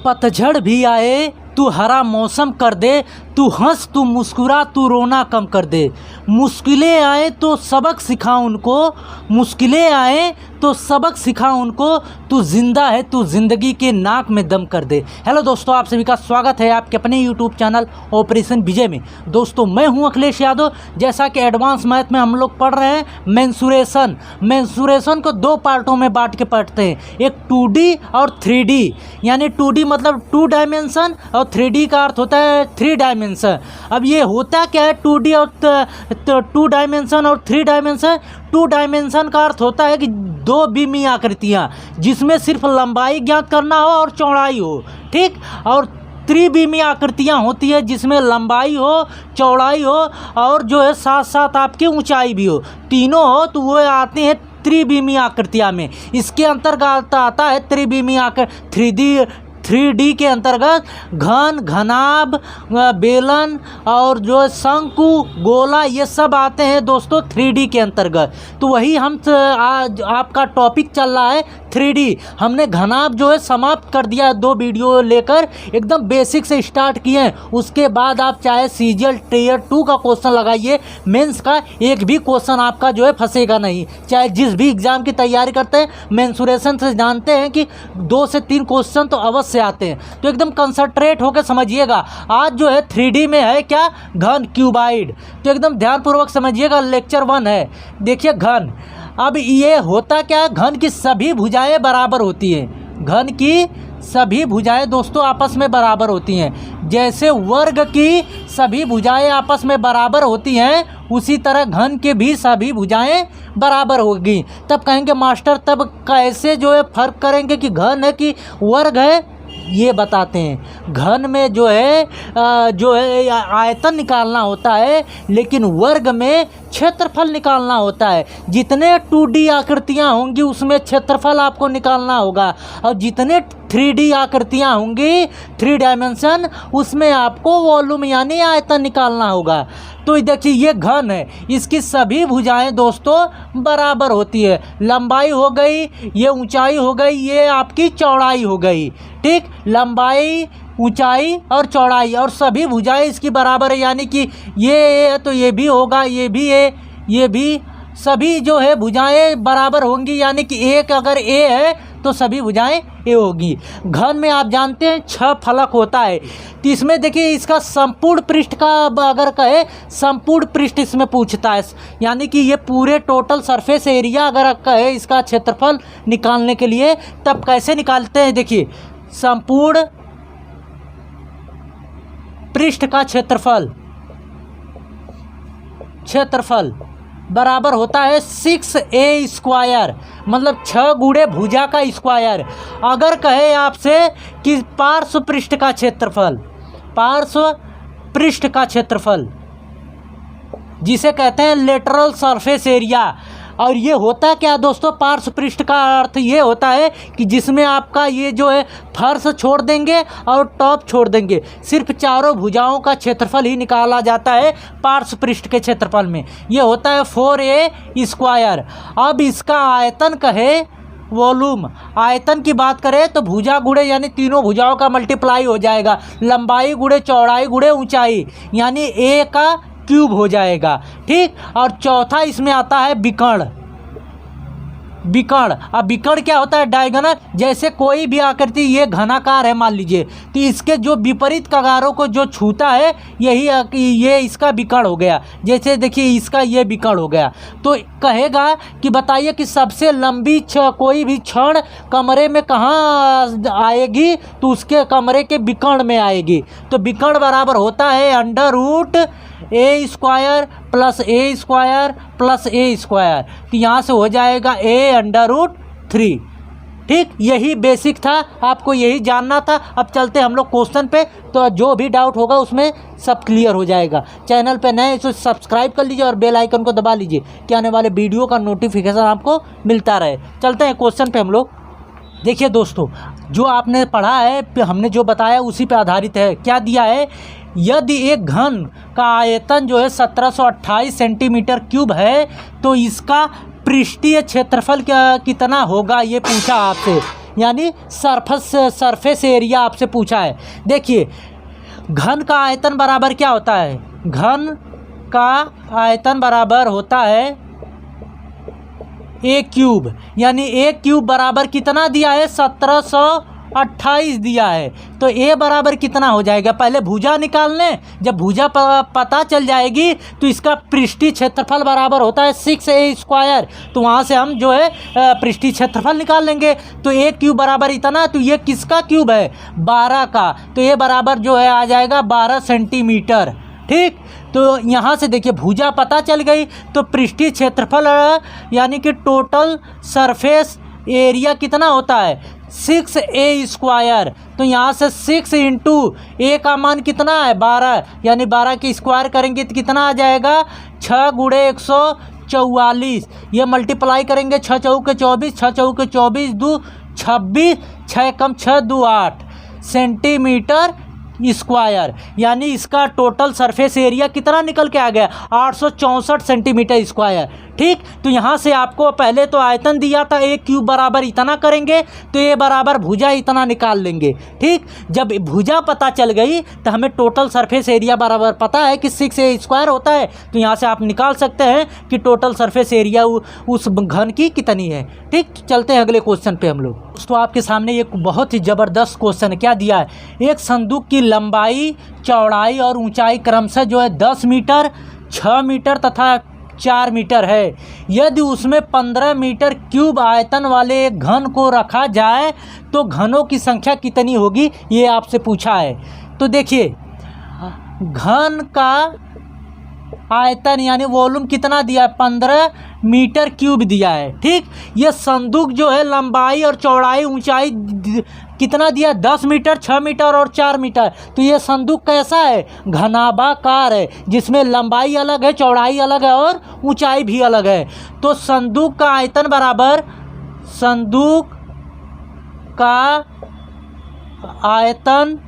पतझड़ भी आए तू हरा मौसम कर दे, तू हंस तू मुस्कुरा तू रोना कम कर दे। मुश्किलें आए तो सबक सिखा उनको, मुश्किलें आए तो सबक सिखा उनको, तू जिंदा है तू ज़िंदगी के नाक में दम कर दे। हेलो दोस्तों, आप सभी का स्वागत है आपके अपने यूट्यूब चैनल ऑपरेशन विजय में। दोस्तों मैं हूं अखिलेश यादव। जैसा कि एडवांस मैथ में हम लोग पढ़ रहे हैं मेंसुरेशन को दो पार्टों में बांट के पढ़ते हैं, एक 2D और 3D। यानी 2D मतलब 2 डायमेंशन और 3D का अर्थ होता है 3 डायमेंशन। अब ये होता क्या है 2D और 2 डायमेंशन और 3 डायमेंशन? 2 डायमेंशन का अर्थ होता है कि दो बीमी आकृतियाँ जिसमें सिर्फ लंबाई ज्ञात करना हो और चौड़ाई हो, ठीक। और त्रिविमी आकृतियाँ होती है जिसमें लंबाई हो, चौड़ाई हो और जो है साथ साथ आपकी ऊंचाई भी हो, तीनों हो, तो वो आती हैं त्रिविमी आकृतियाँ में। इसके अंतर्गत आता है त्रिविमी आकृति 3D के अंतर्गत घन, घनाभ, बेलन और जो शंकु, गोला, ये सब आते हैं दोस्तों 3D के अंतर्गत। तो वही हम आज आपका टॉपिक चल रहा है 3D। हमने घनाभ जो है समाप्त कर दिया है, 2 वीडियो लेकर एकदम बेसिक से स्टार्ट किए हैं। उसके बाद आप चाहे CGL Tier 2 का क्वेश्चन लगाइए, मेंस का एक भी क्वेश्चन आपका जो है फंसेगा नहीं। चाहे जिस भी एग्ज़ाम की तैयारी करते हैं, मेंसुरेशन से जानते हैं कि 2 से 3 क्वेश्चन तो अवश्य से आते हैं। तो एकदम कंसंट्रेट होकर समझिएगा। आज जो है 3D में है क्या, घन, क्यूबाइड। तो एकदम ध्यानपूर्वक समझिएगा। लेक्चर 1 है, देखिए घन। अब ये होता क्या, घन की सभी भुजाएं बराबर होती हैं। घन की सभी भुजाएं दोस्तों आपस में बराबर होती हैं। जैसे वर्ग की सभी भुजाएं आपस में बराबर होती हैं, उसी तरह घन के भी सभी भुजाएं बराबर होगी। तब कहेंगे मास्टर तब कैसे जो है फर्क करेंगे कि घन है कि वर्ग है, ये बताते हैं। घन में जो है आयतन निकालना होता है, लेकिन वर्ग में क्षेत्रफल निकालना होता है। जितने 2D आकृतियाँ होंगी उसमें क्षेत्रफल आपको निकालना होगा, और जितने 3D आकृतियाँ होंगी 3 डायमेंशन, उसमें आपको वॉल्यूम यानी आयतन निकालना होगा। तो देखिए ये घन है, इसकी सभी भुजाएं दोस्तों बराबर होती है। लंबाई हो गई, ये ऊंचाई हो गई, ये आपकी चौड़ाई हो गई, ठीक। लंबाई, ऊंचाई और चौड़ाई और सभी भुजाएं इसकी बराबर है। यानी कि ये है तो ये भी होगा, ये भी है, ये भी, सभी जो है भुजाएं बराबर होंगी। यानी कि एक अगर ए है तो सभी भुजाएं ए होगी। घन में आप जानते हैं 6 फलक होता है। तो इसमें देखिए इसका संपूर्ण पृष्ठ का अगर कहे, संपूर्ण पृष्ठ इसमें पूछता है। यानी कि ये पूरे टोटल सरफेस एरिया अगर कहे इसका क्षेत्रफल निकालने के लिए, तब कैसे निकालते हैं, देखिए संपूर्ण पृष्ठ का क्षेत्रफल बराबर होता है 6A स्क्वायर, मतलब 6 गुणे भुजा का स्क्वायर। अगर कहे आपसे कि पार्श्व पृष्ठ का क्षेत्रफल जिसे कहते हैं लेटरल सरफेस एरिया। और ये होता क्या दोस्तों, पार्श्व पृष्ठ का अर्थ ये होता है कि जिसमें आपका ये जो है फर्श छोड़ देंगे और टॉप छोड़ देंगे, सिर्फ चारों भुजाओं का क्षेत्रफल ही निकाला जाता है पार्श्व पृष्ठ के क्षेत्रफल में। ये होता है 4A स्क्वायर। अब इसका आयतन कहे, वॉल्यूम, आयतन की बात करें तो भुजा गुणे यानी तीनों भुजाओं का मल्टीप्लाई हो जाएगा, लंबाई गुणे चौड़ाई गुणे ऊंचाई, यानी A का क्यूब हो जाएगा, ठीक। और चौथा इसमें आता है विकर्ण। अब विकर्ण क्या होता है, डायगोनल। जैसे कोई भी आकृति ये घनाकार है मान लीजिए, तो इसके जो विपरीत कगारों को जो छूता है ये इसका विकर्ण हो गया। जैसे देखिए इसका ये विकर्ण हो गया। तो कहेगा कि बताइए कि सबसे लंबी कोई भी क्षण कमरे में कहाँ आएगी, तो उसके कमरे के विकर्ण में आएगी। तो विकर्ण बराबर होता है √A square plus A square plus A square. तो यहाँ से हो जाएगा A√3, ठीक। यही बेसिक था, आपको यही जानना था। अब चलते हम लोग क्वेश्चन पे, तो जो भी डाउट होगा उसमें सब क्लियर हो जाएगा। चैनल पे नए तो सब्सक्राइब कर लीजिए और बेल आइकन को दबा लीजिए कि आने वाले वीडियो का नोटिफिकेशन आपको मिलता रहे। चलते हैं क्वेश्चन पे हम लोग। देखिए दोस्तों, जो आपने पढ़ा है, हमने जो बताया उसी पे आधारित है। क्या दिया है, यदि एक घन का आयतन जो है 1728 सेंटीमीटर क्यूब है, तो इसका पृष्ठीय क्षेत्रफल क्या कितना होगा, ये पूछा आपसे। यानी सरफेस एरिया आपसे पूछा है। देखिए घन का आयतन बराबर क्या होता है, घन का आयतन बराबर होता है ए क्यूब, यानी ए क्यूब बराबर कितना दिया है 1728 दिया है। तो ए बराबर कितना हो जाएगा, पहले भुजा निकाल लें, जब भुजा पता चल जाएगी तो इसका पृष्ठीय क्षेत्रफल बराबर होता है 6a²। तो वहाँ से हम जो है पृष्ठीय क्षेत्रफल निकाल लेंगे। तो ए क्यूब बराबर इतना, तो ये किसका क्यूब है 12 का, तो ये बराबर जो है आ जाएगा 12 सेंटीमीटर। ठीक, तो यहाँ से देखिए भुजा पता चल गई, तो पृष्ठीय क्षेत्रफल यानी कि टोटल सरफेस एरिया कितना होता है 6a²। तो यहाँ से 6 इंटू ए का मान कितना है 12, यानी 12 के स्क्वायर करेंगे तो कितना आ जाएगा 6 × 144। ये मल्टीप्लाई करेंगे 6 चौके 24, 6 चौके 24 2 26, 6 कम 6 2 8 सेंटीमीटर स्क्वायर, यानी इसका टोटल सरफेस एरिया कितना निकल के आ गया 864 सेंटीमीटर स्क्वायर। ठीक, तो यहाँ से आपको पहले तो आयतन दिया था ए क्यूब बराबर इतना करेंगे, तो ए बराबर भुजा इतना निकाल लेंगे। ठीक, जब भुजा पता चल गई तो हमें टोटल सरफेस एरिया बराबर पता है कि 6a² होता है। तो यहाँ से आप निकाल सकते हैं कि टोटल सरफेस एरिया उस घन की कितनी है। ठीक, चलते हैं अगले क्वेश्चन पे हम लोग। दोस्तों आपके सामने एक बहुत ही ज़बरदस्त क्वेश्चन है। क्या दिया है, एक संदूक की लंबाई चौड़ाई और ऊंचाई क्रमशः जो है 10 मीटर 6 मीटर तथा 4 मीटर है। यदि उसमें 15 मीटर क्यूब आयतन वाले एक घन को रखा जाए तो घनों की संख्या कितनी होगी, ये आपसे पूछा है। तो देखिए घन का आयतन यानी वॉल्यूम कितना दिया है 15 मीटर क्यूब दिया है। ठीक, ये संदूक जो है लंबाई और चौड़ाई ऊंचाई कितना दिया 10 मीटर 6 मीटर और 4 मीटर। तो ये संदूक कैसा है घनाभाकार है, जिसमें लंबाई अलग है चौड़ाई अलग है और ऊंचाई भी अलग है। तो संदूक का आयतन बराबर संदूक का आयतन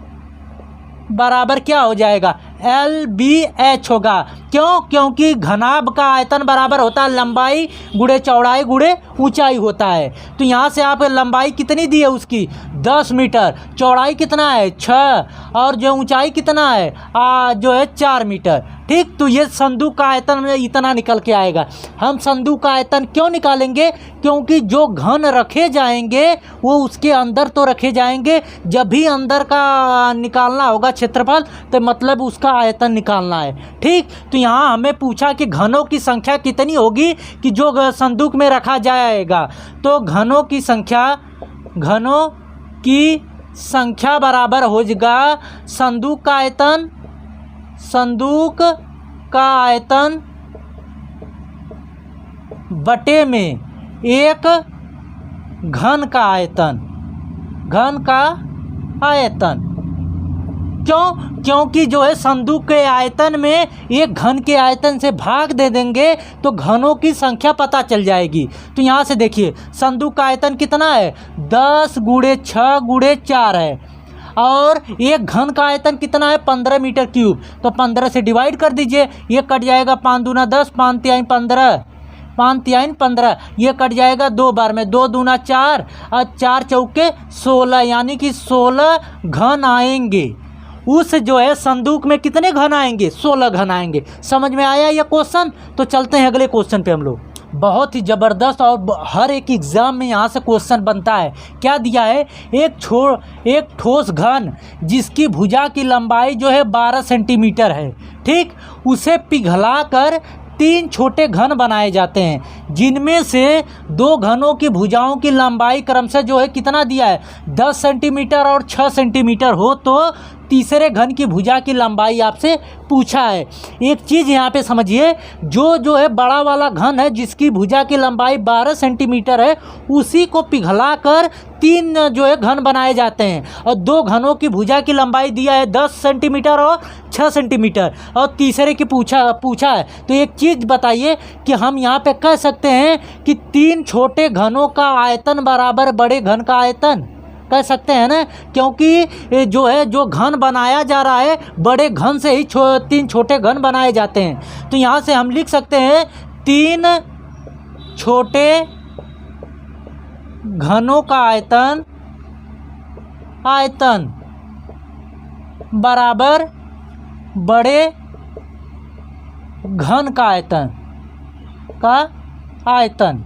बराबर क्या हो जाएगा LBH होगा। क्यों, क्योंकि घनाभ का आयतन बराबर होता है लंबाई गुणे चौड़ाई गुणे ऊंचाई होता है। तो यहाँ से आप लंबाई कितनी दी है उसकी 10 मीटर, चौड़ाई कितना है 6 और जो ऊंचाई कितना है जो है 4 मीटर। ठीक, तो ये संदूक का आयतन में इतना निकल के आएगा। हम संदूक का आयतन क्यों निकालेंगे, क्योंकि जो घन रखे जाएंगे वो उसके अंदर तो रखे जाएंगे, जब भी अंदर का निकालना होगा क्षेत्रफल तो मतलब उसका आयतन निकालना है। ठीक, तो यहाँ हमें पूछा कि घनों की संख्या कितनी होगी कि जो संदूक में रखा जाएगा। तो घनों की संख्या बराबर हो जाएगा संदूक का आयतन बटे में एक घन का आयतन। क्यों, क्योंकि जो है संदूक के आयतन में एक घन के आयतन से भाग दे देंगे तो घनों की संख्या पता चल जाएगी। तो यहाँ से देखिए संदूक का आयतन कितना है 10 × 6 × 4 है और एक घन का आयतन कितना है 15 मीटर क्यूब। तो 15 से डिवाइड कर दीजिए, ये कट जाएगा 5 दूना 10 5 तिहाई 15 5 तिहाई 15, ये कट जाएगा 2 बार में 2 दूना 4 और 4 चौके 16, यानी कि 16 घन आएंगे। उस जो है संदूक में कितने घन आएंगे 16 घन आएंगे। समझ में आया यह क्वेश्चन। तो चलते हैं अगले क्वेश्चन पे हम लोग। बहुत ही ज़बरदस्त और हर एक एग्ज़ाम में यहाँ से क्वेश्चन बनता है। क्या दिया है, एक ठोस घन जिसकी भुजा की लंबाई जो है 12 सेंटीमीटर है। ठीक, उसे पिघलाकर 3 छोटे घन बनाए जाते हैं, जिनमें से 2 घनों की भुजाओं की लंबाई क्रमशः जो है कितना दिया है 10 सेंटीमीटर और 6 सेंटीमीटर हो, तो तीसरे घन की भुजा की लंबाई आपसे पूछा है। एक चीज़ यहाँ पे समझिए, जो है बड़ा वाला घन है जिसकी भुजा की लंबाई 12 सेंटीमीटर है, उसी को पिघलाकर 3 जो है घन बनाए जाते हैं और 2 घनों की भुजा की लंबाई दिया है 10 सेंटीमीटर और 6 सेंटीमीटर और तीसरे की पूछा है। तो एक चीज़ बताइए कि हम यहाँ पे कह सकते हैं कि 3 छोटे घनों का आयतन बराबर बड़े घन का आयतन कह सकते हैं ना, क्योंकि जो घन बनाया जा रहा है बड़े घन से ही 3 छोटे घन बनाए जाते हैं। तो यहाँ से हम लिख सकते हैं 3 छोटे घनों का आयतन आयतन बराबर बड़े घन का आयतन।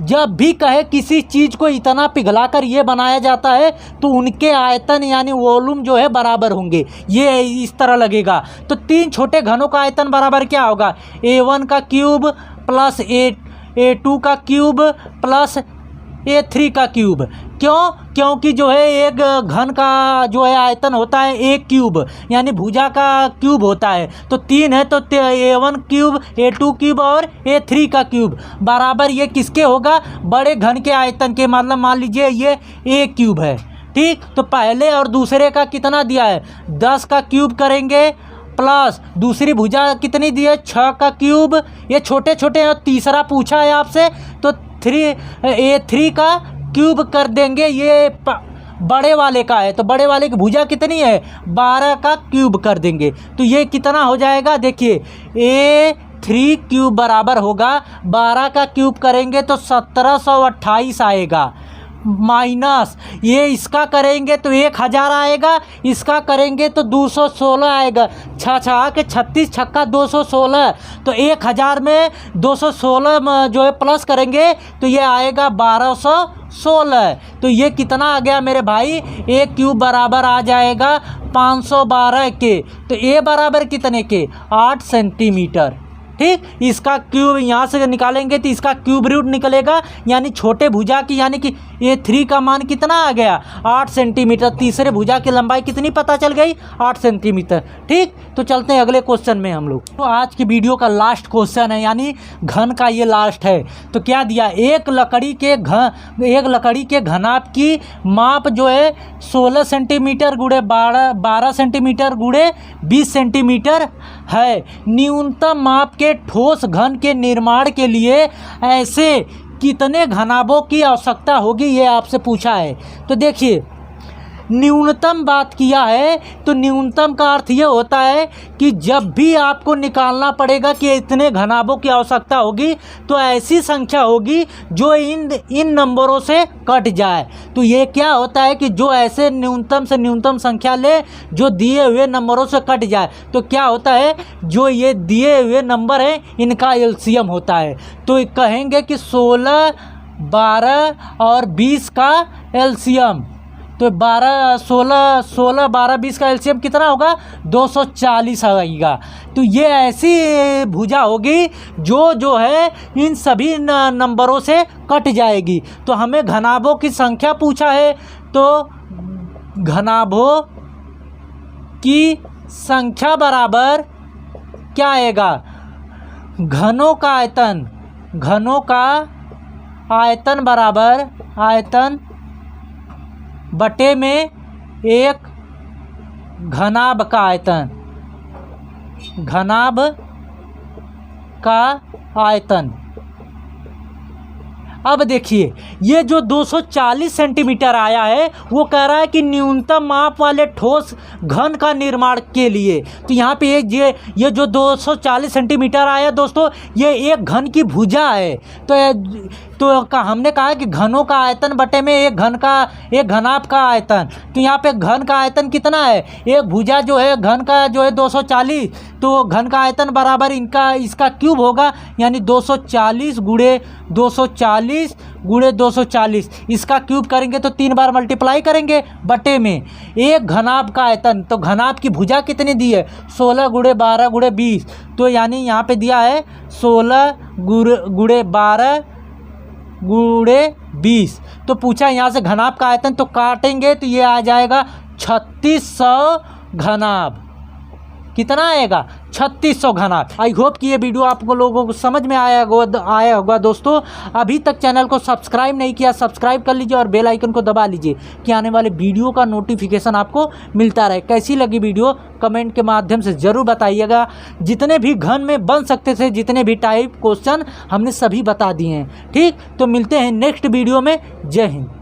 जब भी कहे किसी चीज़ को इतना पिघलाकर ये बनाया जाता है तो उनके आयतन यानी वॉल्यूम जो है बराबर होंगे, ये इस तरह लगेगा। तो 3 छोटे घनों का आयतन बराबर क्या होगा, A1 का क्यूब प्लस A2 का क्यूब प्लस A3 का क्यूब। क्योंकि जो है एक घन का जो है आयतन होता है एक क्यूब यानी भुजा का क्यूब होता है, तो 3 है तो A1 क्यूब A2 क्यूब और A3 का क्यूब बराबर ये किसके होगा, बड़े घन के आयतन के। मतलब मान लीजिए ये A क्यूब है, ठीक। तो पहले और दूसरे का कितना दिया है, 10 का क्यूब करेंगे प्लस दूसरी भुजा कितनी दी है, 6 का क्यूब। ये छोटे छोटे हैं। तीसरा पूछा है आपसे तो A3 का क्यूब कर देंगे, ये बड़े वाले का है तो बड़े वाले की भुजा कितनी है, 12 का क्यूब कर देंगे। तो ये कितना हो जाएगा, देखिए A3 क्यूब बराबर होगा 12 का क्यूब करेंगे तो 1728 आएगा, माइनस ये इसका करेंगे तो 1000 आएगा, इसका करेंगे तो 216 आएगा। 6 के 36 छक्का 216, तो 1000 में 216 जो है प्लस करेंगे तो ये आएगा 1216। तो ये कितना आ गया मेरे भाई, A क्यूब बराबर आ जाएगा 512 के। तो A बराबर कितने के, 8 सेंटीमीटर, ठीक। इसका क्यूब यहाँ से निकालेंगे तो इसका क्यूब रूट निकलेगा, यानी छोटे भुजा की यानी कि A3 का मान कितना आ गया, 8 सेंटीमीटर। तीसरे भुजा की लंबाई कितनी पता चल गई, 8 सेंटीमीटर, ठीक। तो चलते हैं अगले क्वेश्चन में हम लोग। तो आज की वीडियो का लास्ट क्वेश्चन है, यानी घन का ये लास्ट है। तो क्या दिया, एक लकड़ी के घनाभ की माप जो है 16 सेंटीमीटर गुणे 12 सेंटीमीटर गुणे 20 सेंटीमीटर है। न्यूनतम माप के ठोस घन के निर्माण के लिए ऐसे कितने घनाभों की आवश्यकता होगी, ये आपसे पूछा है। तो देखिए न्यूनतम बात किया है तो न्यूनतम का अर्थ ये होता है कि जब भी आपको निकालना पड़ेगा कि इतने घनाभों की आवश्यकता होगी तो ऐसी संख्या होगी जो इन नंबरों से कट जाए। तो ये क्या होता है कि जो ऐसे न्यूनतम से न्यूनतम संख्या ले जो दिए हुए नंबरों से कट जाए, तो क्या होता है, जो ये दिए हुए नंबर हैं इनका एलसीएम होता है। तो कहेंगे कि 16, 12 और 20 का एलसीएम, तो 16, 12, 20 का एलसीएम कितना होगा, 240 आएगा। तो ये ऐसी भुजा होगी जो है इन सभी नंबरों से कट जाएगी। तो हमें घनाभों की संख्या पूछा है, तो घनाभों की संख्या बराबर क्या आएगा, घनों का आयतन बराबर आयतन बटे में एक घनाभ का आयतन। अब देखिए ये जो 240 सेंटीमीटर आया है वो कह रहा है कि न्यूनतम माप वाले ठोस घन का निर्माण के लिए। तो यहाँ पे ये जो 240 सेंटीमीटर आया दोस्तों, ये एक घन की भुजा है। तो हमने कहा कि घनों का आयतन बटे में एक घनाभ का आयतन। तो यहाँ पे घन का आयतन कितना है, एक भुजा जो है घन का जो है 240, तो घन का आयतन बराबर इसका क्यूब होगा, यानी 240 गुणे 240, इसका क्यूब करेंगे तो 3 बार मल्टीप्लाई करेंगे बटे में एक घनाभ का आयतन। तो घनाभ की भुजा कितनी दी है, 16 गुणे 12 गुणे 20, तो यानी यहाँ पे दिया है 16 गुणे 12 गुणे 20। तो पूछा यहाँ से घनाभ का आयतन, तो काटेंगे तो ये आ जाएगा 3600 घनाभ। कितना आएगा, 3600 घनाभ। आई होप कि ये वीडियो आपको लोगों को समझ में आया होगा दोस्तों। अभी तक चैनल को सब्सक्राइब नहीं किया, सब्सक्राइब कर लीजिए और बेल आइकन को दबा लीजिए कि आने वाले वीडियो का नोटिफिकेशन आपको मिलता रहे। कैसी लगी वीडियो कमेंट के माध्यम से ज़रूर बताइएगा। जितने भी घन में बन सकते थे, जितने भी टाइप क्वेश्चन हमने सभी बता दिए हैं, ठीक। तो मिलते हैं नेक्स्ट वीडियो में। जय हिंद।